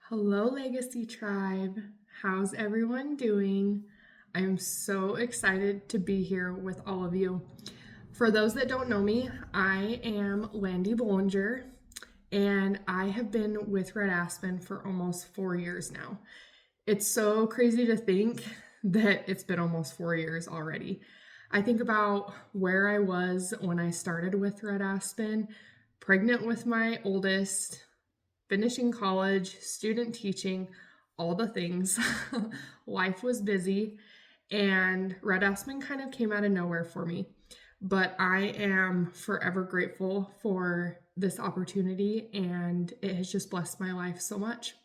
Hello, Legacy Tribe. How's everyone doing? I'm so excited to be here with all of you. For those that don't know me, I am Landie and I have been with Red Aspen for almost 4 years now. It's so crazy to think that it's been almost 4 years already. I think about where I was when I started with Red Aspen, pregnant with my oldest, finishing college, student teaching, all the things. Life was busy, and Red Aspen kind of came out of nowhere for me. But I am forever grateful for this opportunity, and it has just blessed my life so much.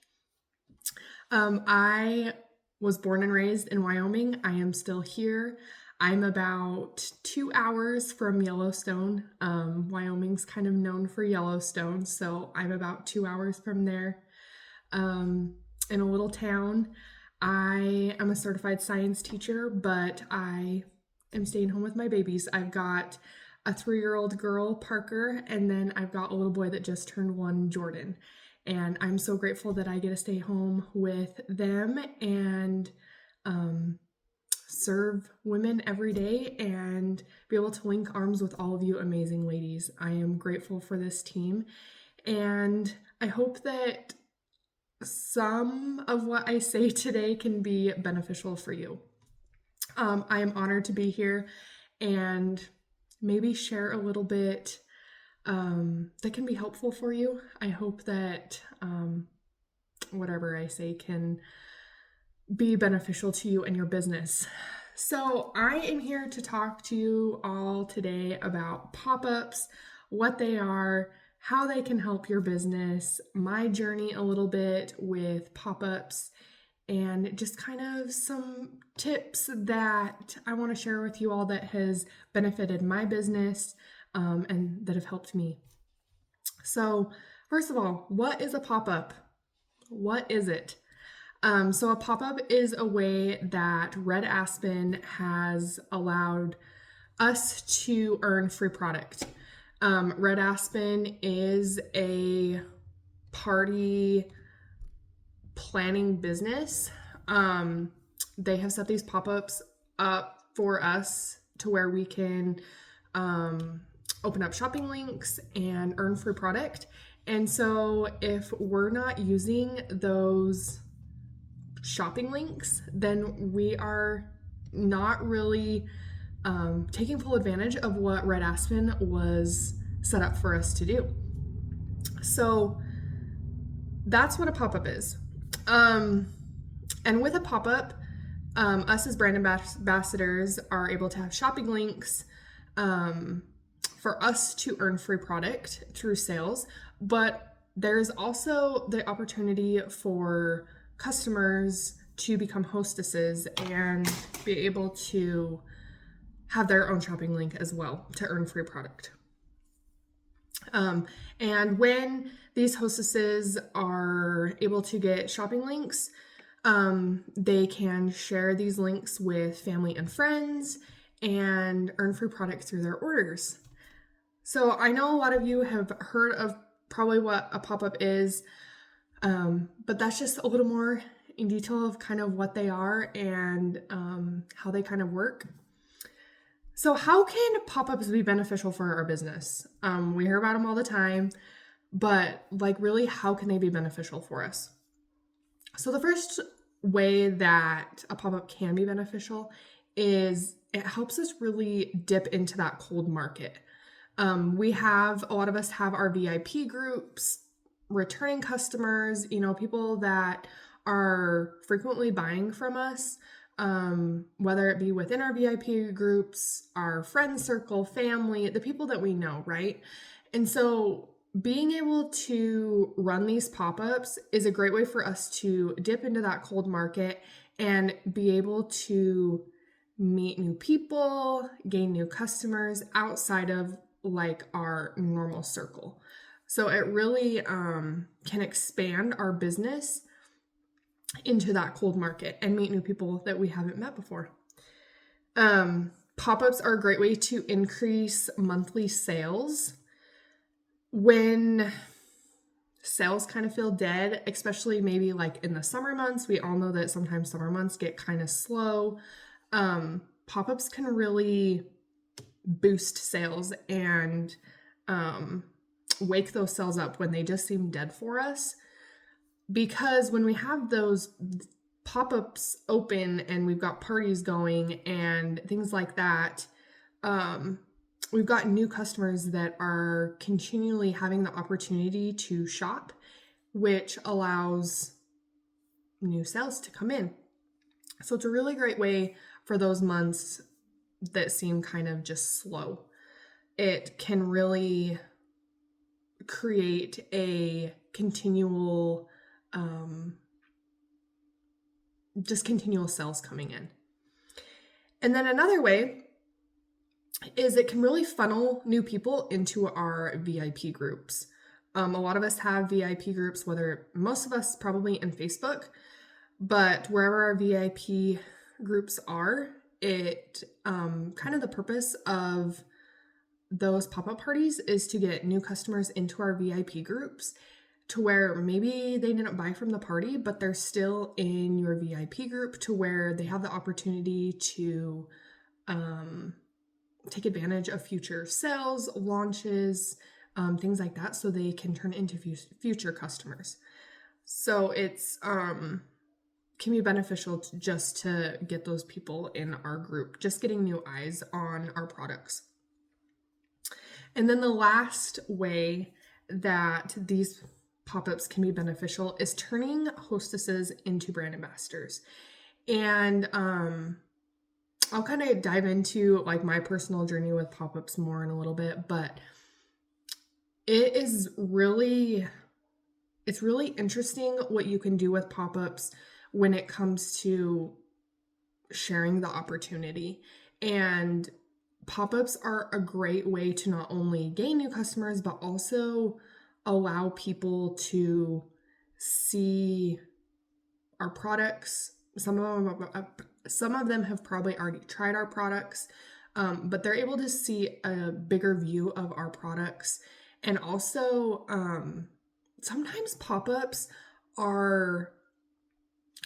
I was born and raised in Wyoming. I am still here. I'm about 2 hours from Yellowstone. Wyoming's kind of known for Yellowstone, so I'm about 2 hours from there. In a little town. I am a certified science teacher, but I am staying home with my babies. I've got a 3-year-old girl, Parker, and then I've got a little boy that just turned 1, Jordan. And I'm so grateful that I get to stay home with them and serve women every day and be able to link arms with all of you amazing ladies. I am grateful for this team, and I hope that some of what I say today can be beneficial for you. I am honored to be here and maybe share a little bit that can be helpful for you. I hope that whatever I say can be beneficial to you and your business. So, I am here to talk to you all today about pop-ups, what they are, how they can help your business, my journey a little bit with pop-ups, and just kind of some tips that I want to share with you all that has benefited my business and that have helped me. So, first of all, what is a pop-up? What is it? So a pop-up is a way that Red Aspen has allowed us to earn free product. Red Aspen is a party planning business. They have set these pop-ups up for us to where we can open up shopping links and earn free product. And so if we're not using those shopping links, then we are not really taking full advantage of what Red Aspen was set up for us to do. So that's what a pop-up is. And with a pop-up, us as brand ambassadors are able to have shopping links for us to earn free product through sales, but there's also the opportunity for customers to become hostesses and be able to have their own shopping link as well to earn free product. And when these hostesses are able to get shopping links, they can share these links with family and friends and earn free product through their orders. So I know a lot of you have heard of probably what a pop-up is, but that's just a little more in detail of kind of what they are and how they kind of work. So how can pop-ups be beneficial for our business? We hear about them all the time, but really, how can they be beneficial for us? So the first way that a pop-up can be beneficial is it helps us really dip into that cold market. A lot of us have our VIP groups, returning customers, people that are frequently buying from us, whether it be within our VIP groups, our friend circle, family, the people that we know, right? And so being able to run these pop-ups is a great way for us to dip into that cold market and be able to meet new people, gain new customers outside of our normal circle. So it really can expand our business into that cold market and meet new people that we haven't met before. Pop-ups are a great way to increase monthly sales. When sales kind of feel dead, especially maybe like in the summer months. We all know that sometimes summer months get kind of slow. Pop-ups can really boost sales and wake those sales up when they just seem dead for us. Because when we have those pop-ups open and we've got parties going and things like that, we've got new customers that are continually having the opportunity to shop, which allows new sales to come in. So it's a really great way for those months that seem kind of just slow. It can really create a continual, just continual sales coming in. And then another way is it can really funnel new people into our VIP groups. A lot of us have VIP groups, most of us probably in Facebook, but wherever our VIP groups are, it kind of the purpose of those pop-up parties is to get new customers into our VIP groups to where maybe they didn't buy from the party, but they're still in your VIP group to where they have the opportunity to take advantage of future sales, launches, things like that, so they can turn into future customers. So it's can be beneficial just to get those people in our group, just getting new eyes on our products. And then the last way that these pop-ups can be beneficial is turning hostesses into brand ambassadors. And I'll kind of dive into like my personal journey with pop-ups more in a little bit, but it's really interesting what you can do with pop-ups when it comes to sharing the opportunity. And pop-ups are a great way to not only gain new customers, but also allow people to see our products. Some of them have probably already tried our products, but they're able to see a bigger view of our products. And also, sometimes pop-ups are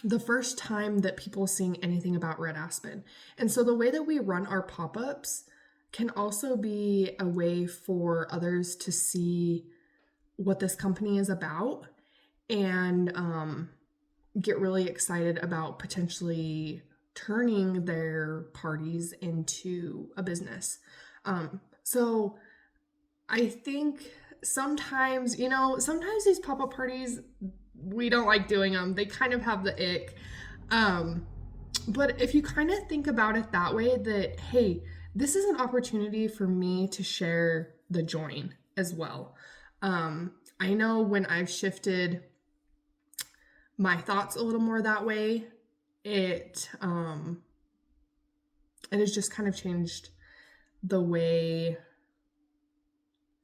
the first time that people seeing anything about red aspen. And so the way that we run our pop-ups can also be a way for others to see what this company is about and get really excited about potentially turning their parties into a business. So I think sometimes these pop-up parties, we don't like doing them. They kind of have the ick. But if you kind of think about it that way, that, hey, this is an opportunity for me to share the join as well. I know when I've shifted my thoughts a little more that way, it has just kind of changed the way,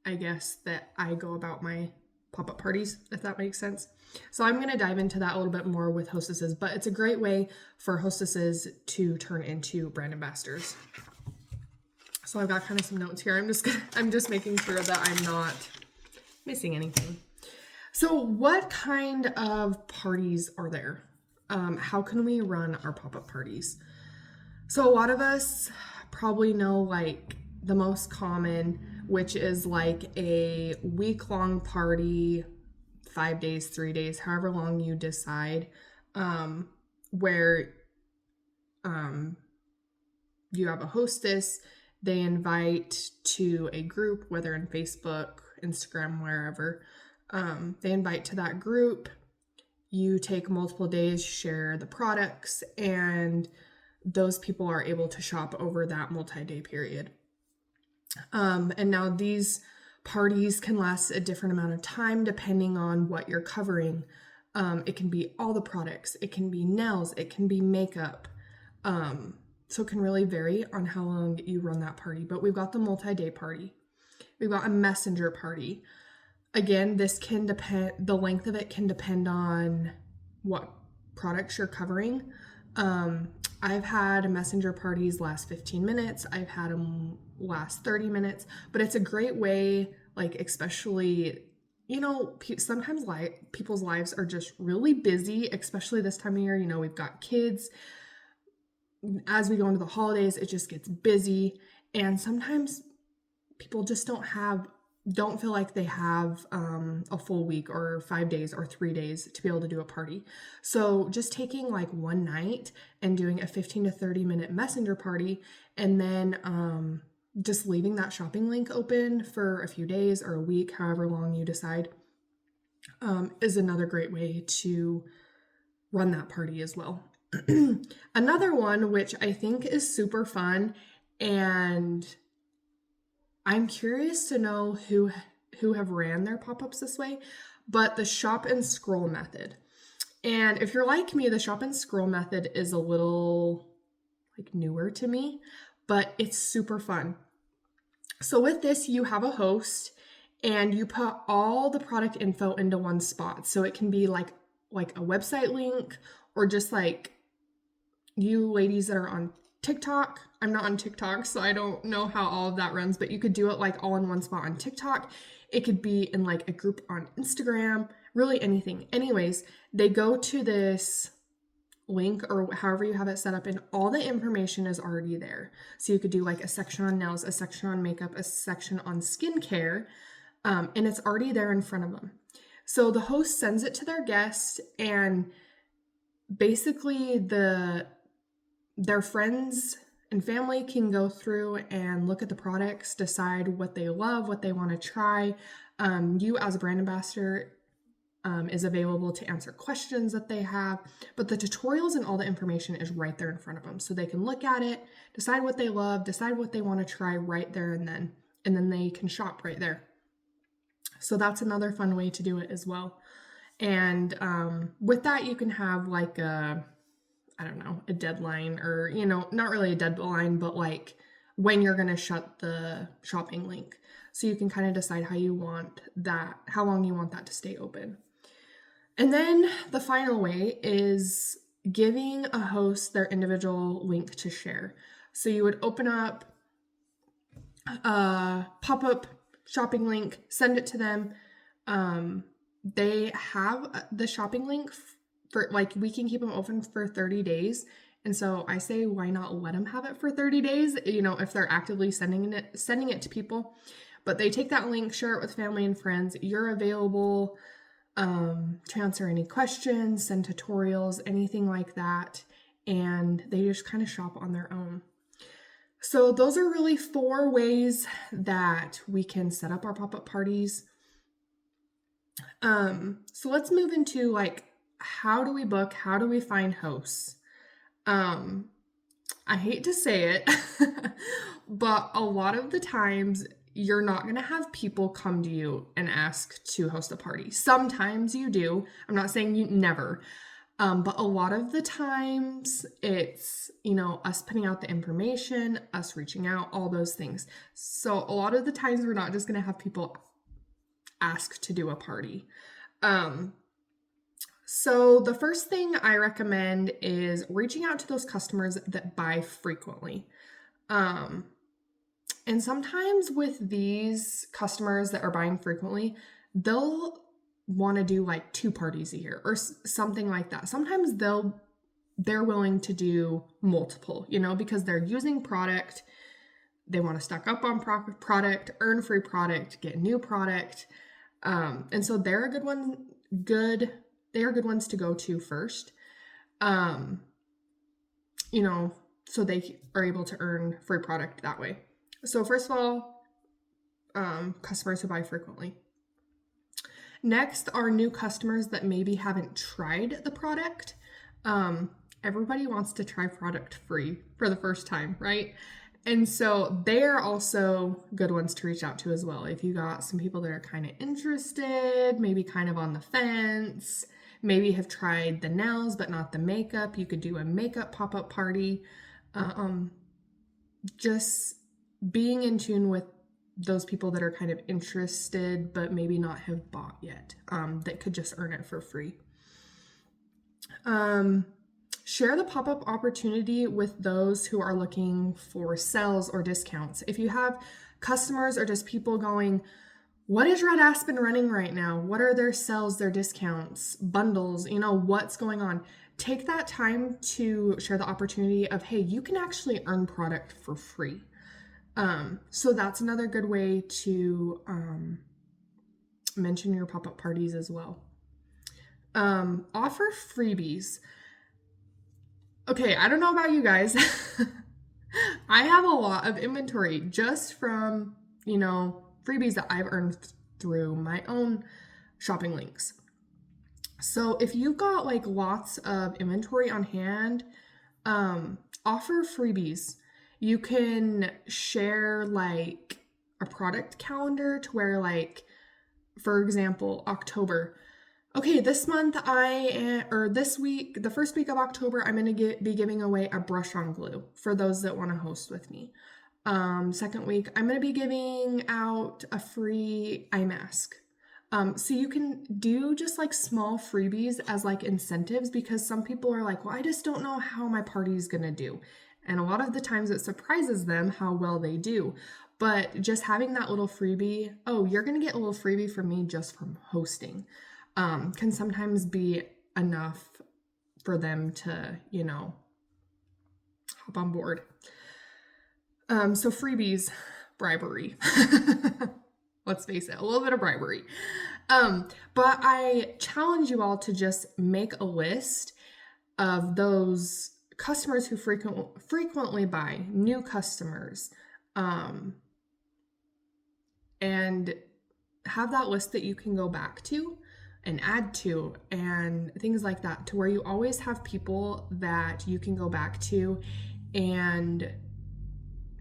I guess, that I go about my pop-up parties, if that makes sense. So I'm going to dive into that a little bit more with hostesses, but it's a great way for hostesses to turn into brand ambassadors. So I've got kind of some notes here. I'm just making sure that I'm not missing anything. So what kind of parties are there? How can we run our pop-up parties? So a lot of us probably know like the most common, which is like a week-long party, 5 days, 3 days, however long you decide, where you have a hostess. They invite to a group, whether in Facebook, Instagram, wherever. They invite to that group. You take multiple days, share the products, and those people are able to shop over that multi-day period. And now these parties can last a different amount of time depending on what you're covering. It can be all the products, it can be nails, it can be makeup. So it can really vary on how long you run that party. But we've got the multi-day party. We've got a messenger party. Again, this can depend, the length of it can depend on what products you're covering. I've had messenger parties last 15 minutes. I've had them last 30 minutes, but it's a great way, like especially, sometimes people's lives are just really busy, especially this time of year. We've got kids. As we go into the holidays, it just gets busy. And sometimes people just don't feel like they have a full week or 5 days or 3 days to be able to do a party. So just taking like one night and doing a 15 to 30 minute messenger party, and then just leaving that shopping link open for a few days or a week, however long you decide, is another great way to run that party as well. Another one, which I think is super fun, and I'm curious to know who have ran their pop-ups this way, but the shop and scroll method. And if you're like me, the shop and scroll method is a little like newer to me, but it's super fun. So with this, you have a host and you put all the product info into one spot. So it can be like a website link, or just like you ladies that are on TikTok. I'm not on TikTok, so I don't know how all of that runs, but you could do it like all in one spot on TikTok. It could be in like a group on Instagram, really anything. Anyways, they go to this link or however you have it set up, and all the information is already there. So you could do like a section on nails, a section on makeup, a section on skincare, and it's already there in front of them. So the host sends it to their guest, and basically their friends and family can go through and look at the products, decide what they love, what they want to try. You as a brand ambassador is available to answer questions that they have, but the tutorials and all the information is right there in front of them. So they can look at it, decide what they love, decide what they want to try right there and then they can shop right there. So that's another fun way to do it as well. And with that, you can have like a deadline, or, not really a deadline, but like when you're going to shut the shopping link. So you can kind of decide how long you want that to stay open. And then the final way is giving a host their individual link to share. So you would open up a pop-up shopping link, send it to them. They have the shopping link for like, we can keep them open for 30 days. And so I say, why not let them have it for 30 days, if they're actively sending it to people. But they take that link, share it with family and friends. You're available to answer any questions, send tutorials, anything like that. And they just kind of shop on their own. So those are really 4 ways that we can set up our pop-up parties. So let's move into like, how do we book? How do we find hosts? I hate to say it, but a lot of the times you're not going to have people come to you and ask to host a party. Sometimes you do. I'm not saying you never. But a lot of the times it's, us putting out the information, us reaching out, all those things. So a lot of the times we're not just going to have people ask to do a party. So the first thing I recommend is reaching out to those customers that buy frequently. And sometimes with these customers that are buying frequently, they'll want to do like 2 parties a year or something like that. Sometimes they're willing to do multiple, because they're using product. They want to stock up on product, earn free product, get new product. And so they're good ones to go to first. So they are able to earn free product that way. So first of all, customers who buy frequently. Next are new customers that maybe haven't tried the product. Everybody wants to try product free for the first time, right? And so they are also good ones to reach out to as well. If you got some people that are kind of interested, maybe kind of on the fence, maybe have tried the nails but not the makeup, you could do a makeup pop-up party. Just being in tune with those people that are kind of interested but maybe not have bought yet, that could just earn it for free. Share the pop-up opportunity with those who are looking for sales or discounts. If you have customers or just people going, what is Red Aspen running right now? What are their sales, their discounts, bundles, what's going on? Take that time to share the opportunity of, hey, you can actually earn product for free. So that's another good way to mention your pop-up parties as well. Offer freebies. Okay, I don't know about you guys. I have a lot of inventory just from, freebies that I've earned through my own shopping links. So if you've got like lots of inventory on hand, offer freebies. You can share like a product calendar to where, like, for example, October. Okay, this month this week, the first week of October, I'm going to be giving away a brush on glue for those that want to host with me. Second week, I'm going to be giving out a free eye mask. So you can do just like small freebies as like incentives, because some people are like, well, I just don't know how my party is going to do. And a lot of the times it surprises them how well they do. But just having that little freebie, oh, you're going to get a little freebie from me just from hosting, can sometimes be enough for them to, hop on board. So freebies, bribery. Let's face it, a little bit of bribery. But I challenge you all to just make a list of those customers who frequently buy, new customers, and have that list that you can go back to and add to and things like that, to where you always have people that you can go back to and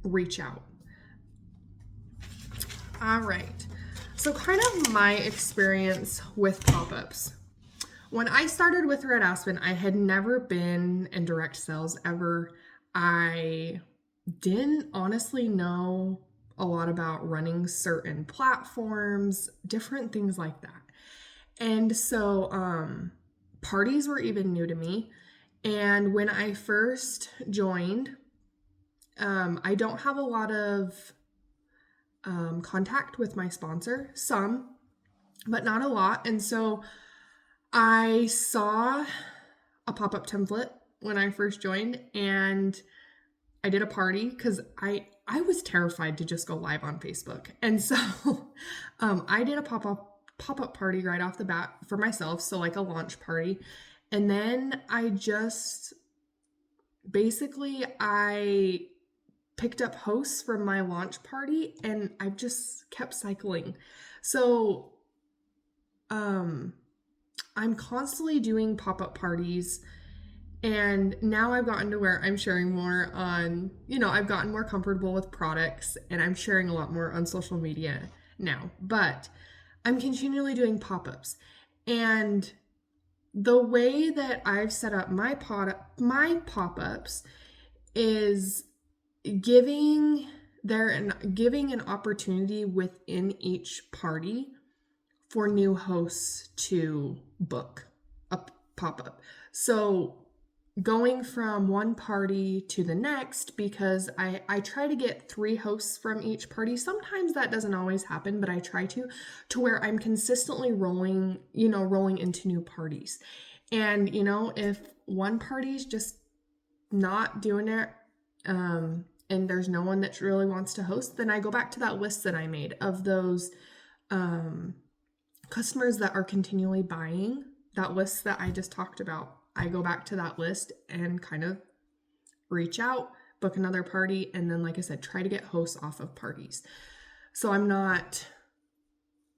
reach out. All right. So kind of my experience with pop-ups. When I started with Red Aspen, I had never been in direct sales ever. I didn't honestly know a lot about running certain platforms, different things like that. And so parties were even new to me. And when I first joined, I don't have a lot of contact with my sponsor, some, but not a lot. And so I saw a pop-up template when I first joined, and I did a party because I was terrified to just go live on Facebook. And so I did a pop-up party right off the bat for myself, so like a launch party. And then I picked up hosts from my launch party, and I've just kept cycling. So I'm constantly doing pop-up parties, and now I've gotten to where I'm sharing more on, I've gotten more comfortable with products, and I'm sharing a lot more on social media now, but I'm continually doing pop-ups. And the way that I've set up my pop-ups is giving an opportunity within each party for new hosts to book a pop-up. So going from one party to the next, because I try to get 3 hosts from each party. Sometimes that doesn't always happen, but I try to where I'm consistently rolling into new parties. And, if one party's just not doing it, and there's no one that really wants to host, then I go back to that list that I made of those customers that are continually buying, that list that I just talked about. I go back to that list and kind of reach out, book another party, and then, like I said, try to get hosts off of parties. So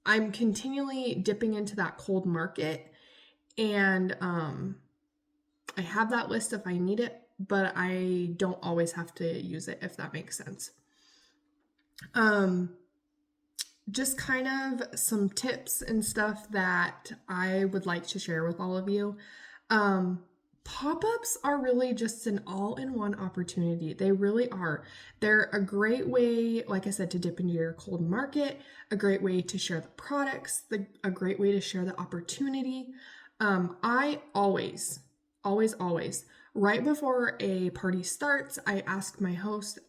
I'm continually dipping into that cold market, and I have that list if I need it, but I don't always have to use it, if that makes sense. Just kind of some tips and stuff that I would like to share with all of you. Pop-ups are really just an all-in-one opportunity. They really are. They're a great way, like I said, to dip into your cold market, a great way to share the products, a great way to share the opportunity. I always, right before a party starts, I ask my host,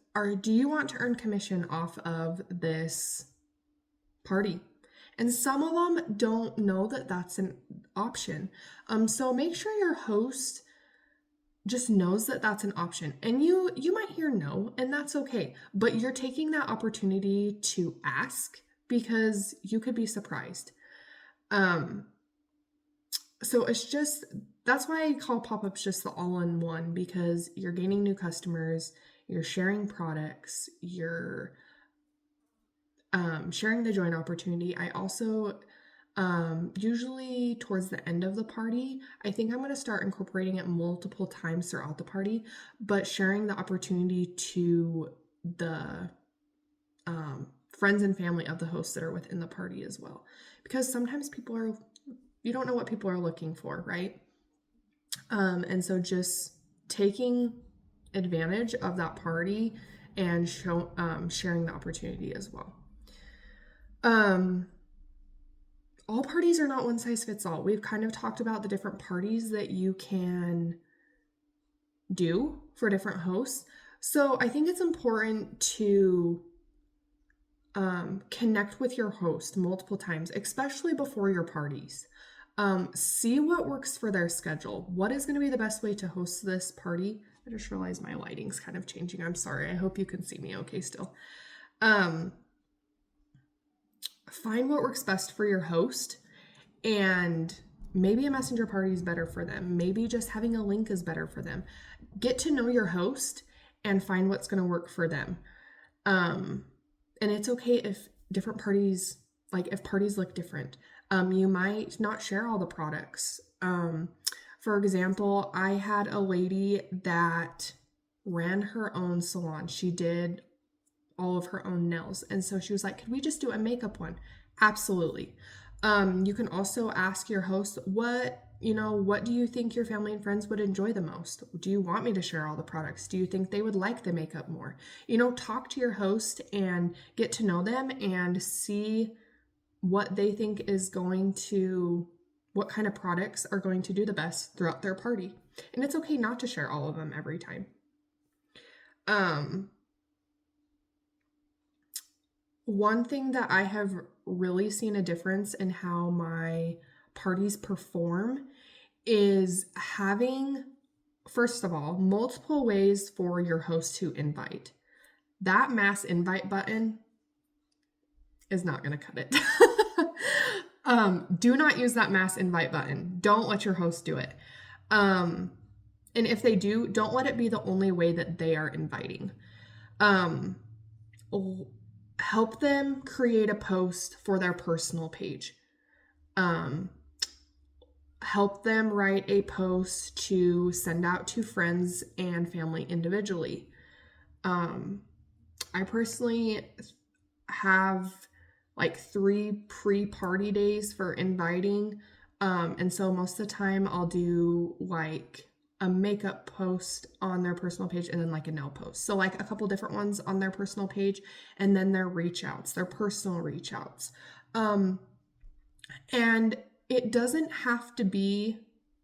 do you want to earn commission off of this party? And some of them don't know that that's an option. So make sure your host just knows that that's an option. And you might hear no, and that's okay. But you're taking that opportunity to ask because you could be surprised. So it's just, that's why I call pop-ups just the all-in-one, because you're gaining new customers, you're sharing products, you're sharing the joint opportunity. I also usually towards the end of the party, I think I'm going to start incorporating it multiple times throughout the party, but sharing the opportunity to the friends and family of the hosts that are within the party as well. Because sometimes you don't know what people are looking for, right? And so just taking advantage of that party and sharing the opportunity as well. All parties are not one size fits all. We've kind of talked about the different parties that you can do for different hosts. So I think it's important to connect with your host multiple times, especially before your parties. See what works for their schedule. What is going to be the best way to host this party? I just realized my lighting's kind of changing. I'm sorry. I hope you can see me okay still. Find what works best for your host, and maybe a messenger party is better for them. Maybe just having a link is better for them. Get to know your host and find what's going to work for them. And it's okay if different parties, like if parties look different. You might not share all the products. For example, I had a lady that ran her own salon. She did all of her own nails. And so she was like, could we just do a makeup one? Absolutely. You can also ask your host, what do you think your family and friends would enjoy the most? Do you want me to share all the products? Do you think they would like the makeup more? Talk to your host and get to know them and see what they think what kind of products are going to do the best throughout their party. And it's okay not to share all of them every time. One thing that I have really seen a difference in how my parties perform is having, first of all, multiple ways for your host to invite. That mass invite button is not going to cut it. Do not use that mass invite button. Don't let your host do it. And if they do, don't let it be the only way that they are inviting. Help them create a post for their personal page. Help them write a post to send out to friends and family individually. I personally have like 3 pre-party days for inviting. And so most of the time I'll do like a makeup post on their personal page and then like a nail post. So like a couple different ones on their personal page and then their reach outs, their personal reach outs. And it doesn't have to be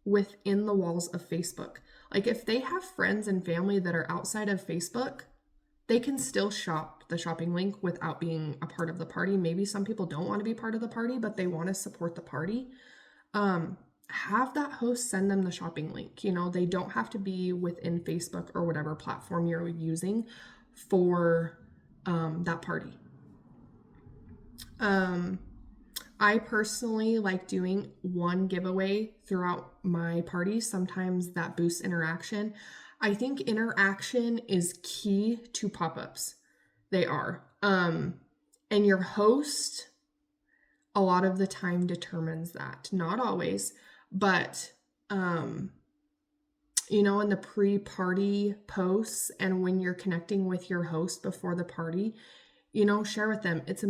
within the walls of Facebook. Like if they have friends and family that are outside of Facebook, they can still shop the shopping link without being a part of the party. Maybe some people don't want to be part of the party, but they want to support the party. Have that host send them the shopping link. They don't have to be within Facebook or whatever platform you're using for that party. I personally like doing one giveaway throughout my parties. Sometimes that boosts interaction. I think interaction is key to pop-ups. They are. And your host, a lot of the time, determines that. Not always, but, in the pre-party posts and when you're connecting with your host before the party, share with them. It's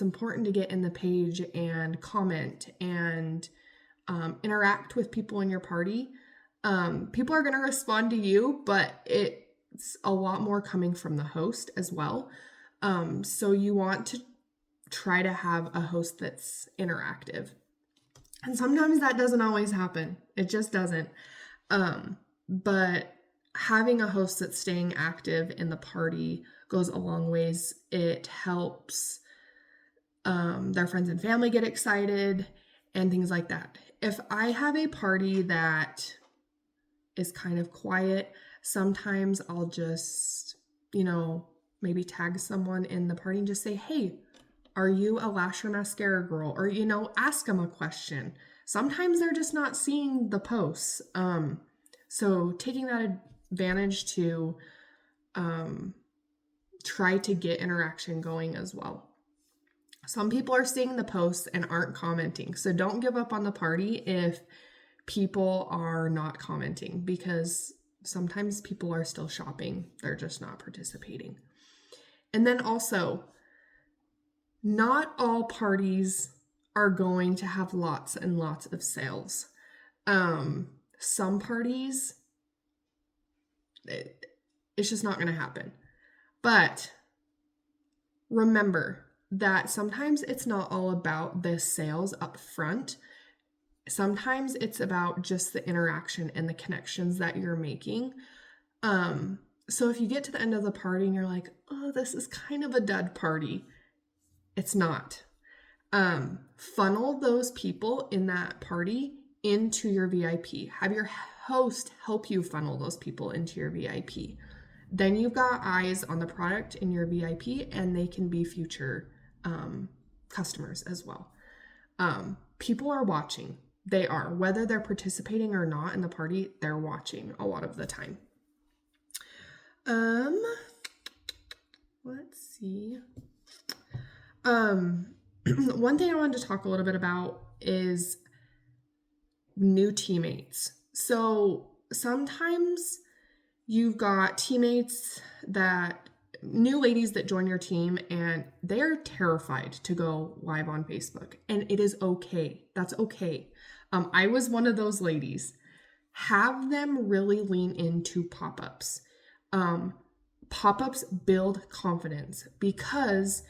important to get in the page and comment and interact with people in your party. People are going to respond to you, but it's a lot more coming from the host as well. So you want to try to have a host that's interactive. And sometimes that doesn't always happen. It just doesn't. But having a host that's staying active in the party goes a long ways. It helps Their friends and family get excited and things like that. If I have a party that is kind of quiet, sometimes I'll just, maybe tag someone in the party and just say, hey, are you a lash or mascara girl? Or, ask them a question. Sometimes they're just not seeing the posts. So taking that advantage to try to get interaction going as well. Some people are seeing the posts and aren't commenting. So don't give up on the party if people are not commenting, because sometimes people are still shopping. They're just not participating. And then also, not all parties are going to have lots and lots of sales. Some parties, it's just not going to happen. But remember that sometimes it's not all about the sales up front. Sometimes it's about just the interaction and the connections that you're making. So if you get to the end of the party and you're like, oh, this is kind of a dud party, it's not. Funnel those people in that party into your VIP. Have your host help you funnel those people into your VIP. Then you've got eyes on the product in your VIP, and they can be future customers as well. People are watching. They are. Whether they're participating or not in the party, they're watching a lot of the time. Let's see. One thing I wanted to talk a little bit about is new teammates. So sometimes you've got teammates new ladies that join your team, and they're terrified to go live on Facebook, and it is okay. That's okay. I was one of those ladies. Have them really lean into pop-ups. Pop-ups build confidence, because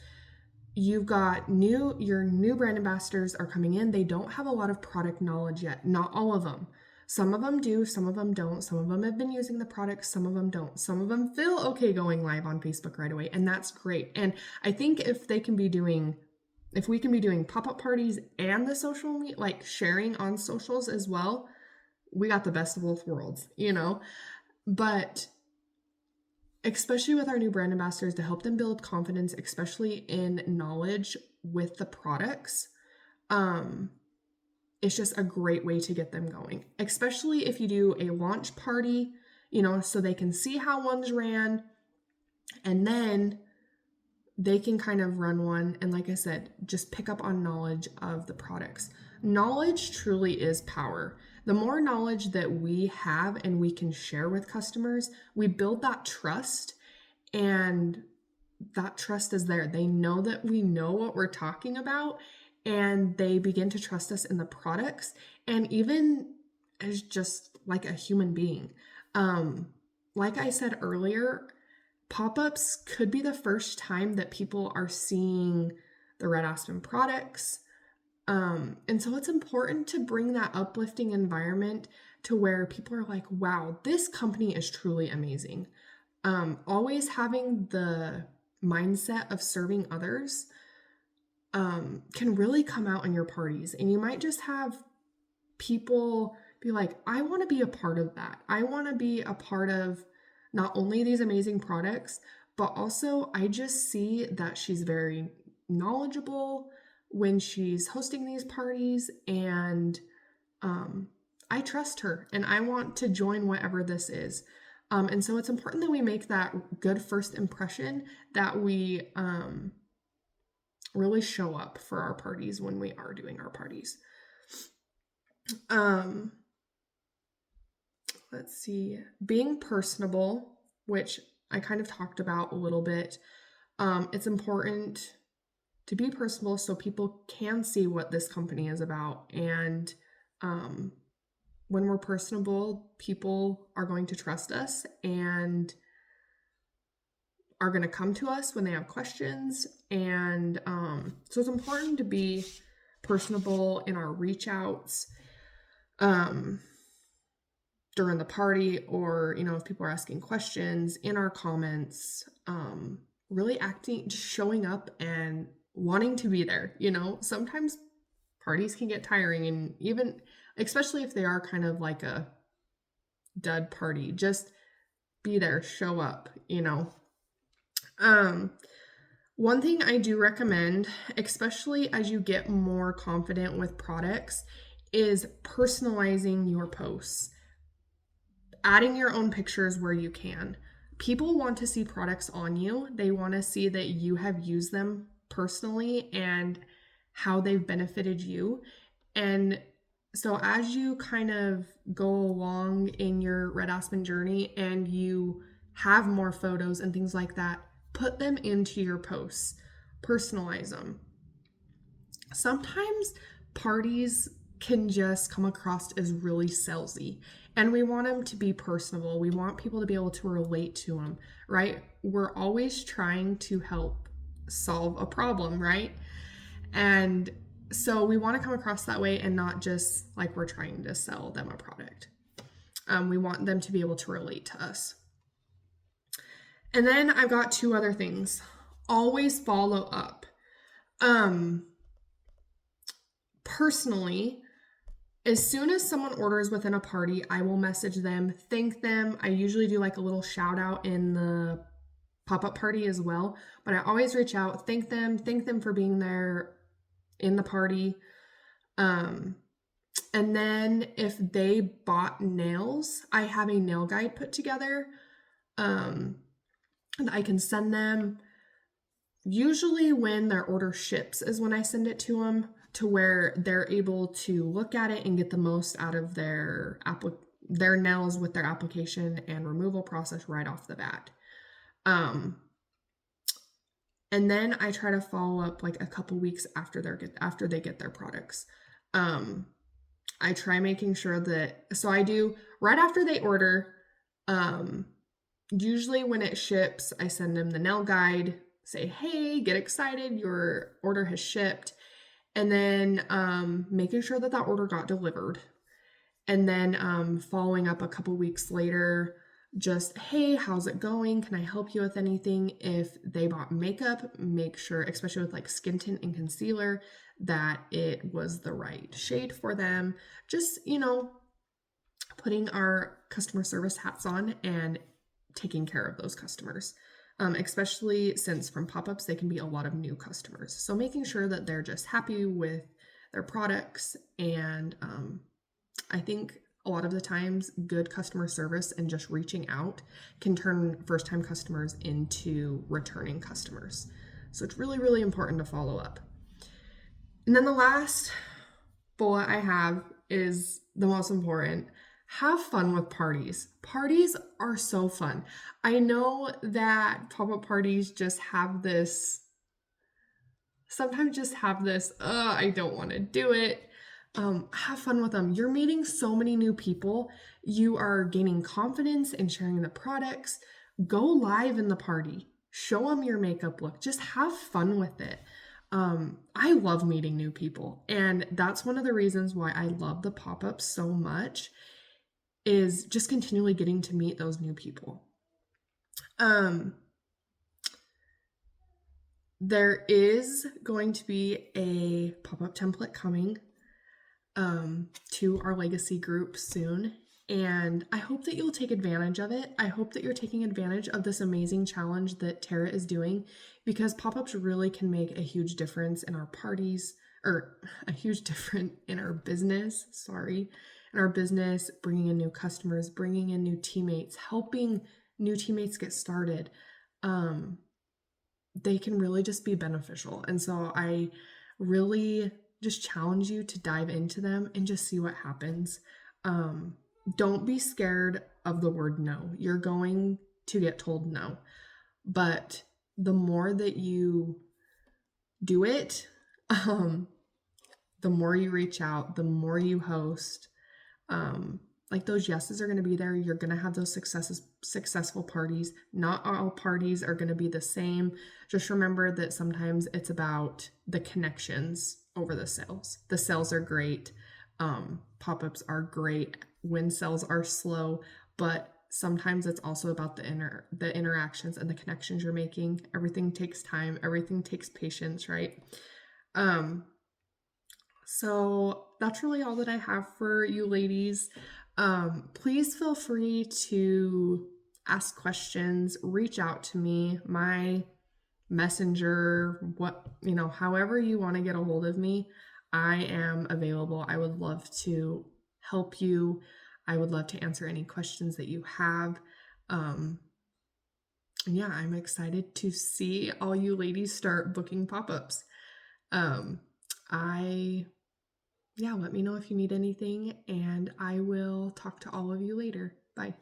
you've got your new brand ambassadors are coming in. They don't have a lot of product knowledge yet. Not all of them. Some of them do, some of them don't. Some of them have been using the product, some of them don't. Some of them feel okay going live on Facebook right away, and that's great. And I think if we can be doing pop-up parties and the social media, like sharing on socials as well, we got the best of both worlds, But especially with our new brand ambassadors, to help them build confidence, especially in knowledge with the products, it's just a great way to get them going, especially if you do a launch party, so they can see how one's ran, and then they can kind of run one. And like I said, just pick up on knowledge of the products. Knowledge truly is power. The more knowledge that we have and we can share with customers, we build that trust, and that trust is there. They know that we know what we're talking about, and they begin to trust us in the products, and even as just like a human being. Like I said earlier, pop-ups could be the first time that people are seeing the Red Aspen products. And so it's important to bring that uplifting environment to where people are like, wow, this company is truly amazing. Always having the mindset of serving others can really come out in your parties. And you might just have people be like, I want to be a part of that. I want to be a part of not only these amazing products, but also I just see that she's very knowledgeable when she's hosting these parties, and I trust her, and I want to join whatever this is. And so it's important that we make that good first impression, that we really show up for our parties when we are doing our parties. Let's see. Being personable, which I kind of talked about a little bit. It's important to be personable so people can see what this company is about. And when we're personable, people are going to trust us and are going to come to us when they have questions. And so it's important to be personable in our reach outs during the party, or, if people are asking questions in our comments, really just showing up and wanting to be there. You know, sometimes parties can get tiring, and even especially if they are kind of like a dud party, just be there, show up, you know. One thing I do recommend, especially as you get more confident with products, is personalizing your posts, adding your own pictures where you can. People want to see products on you. They want to see that you have used them personally and how they've benefited you. And so as you kind of go along in your Red Aspen journey and you have more photos and things like that, put them into your posts, personalize them. Sometimes parties can just come across as really salesy, and we want them to be personable. We want people to be able to relate to them, right? We're always trying to help solve a problem, right? And so we want to come across that way and not just like we're trying to sell them a product. We want them to be able to relate to us. And then I've got two other things. Always follow up. Personally, as soon as someone orders within a party, I will message them, thank them. I usually do like a little shout out in the pop-up party as well, but I always reach out, thank them for being there in the party. And then if they bought nails, I have a nail guide put together. And I can send them. Usually when their order ships is when I send it to them, to where they're able to look at it and get the most out of their nails with their application and removal process right off the bat. And then I try to follow up like a couple weeks after they get their products. I try making sure that, so I do right after they order. Usually when it ships, I send them the nail guide, say, hey, get excited, your order has shipped. And then making sure that order got delivered. And then following up a couple weeks later, just, hey, how's it going? Can I help you with anything? If they bought makeup, make sure, especially with like skin tint and concealer, that it was the right shade for them. Just, you know, putting our customer service hats on and taking care of those customers. Especially since from pop-ups, they can be a lot of new customers. So making sure that they're just happy with their products. And I think a lot of the times good customer service and just reaching out can turn first-time customers into returning customers. So it's really, really important to follow up. And then the last bullet I have is the most important. Have fun with parties. Parties are so fun. I know that pop-up parties just have this, sometimes just have this, I don't want to do it. Have fun with them. You're meeting so many new people. You are gaining confidence in sharing the products. Go live in the party. Show them your makeup look. Just have fun with it. I love meeting new people. And that's one of the reasons why I love the pop-ups so much, is just continually getting to meet those new people. There is going to be a pop-up template coming to our legacy group soon, and I hope that you'll take advantage of it. I hope that you're taking advantage of this amazing challenge that Tara is doing, because pop-ups really can make a huge difference in our parties, or a huge difference in our business, in our business, bringing in new customers, bringing in new teammates, helping new teammates get started. They can really just be beneficial. And so I really just challenge you to dive into them and just see what happens. Don't be scared of the word no. You're going to get told no. But the more that you do it, the more you reach out, the more you host, like those yeses are going to be there. You're going to have those successful parties. Not all parties are going to be the same. Just remember that sometimes it's about the connections over the sales. The sales are great. Pop-ups are great when sales are slow, but sometimes it's also about the interactions and the connections you're making. Everything takes time, everything takes patience, right? Um, so that's really all that I have for you ladies. Please feel free to ask questions, reach out to me. My messenger, however you want to get a hold of me, I am available. I would love to help you. I would love to answer any questions that you have. Yeah, I'm excited to see all you ladies start booking pop-ups. Um, I Yeah, let me know if you need anything, and I will talk to all of you later. Bye.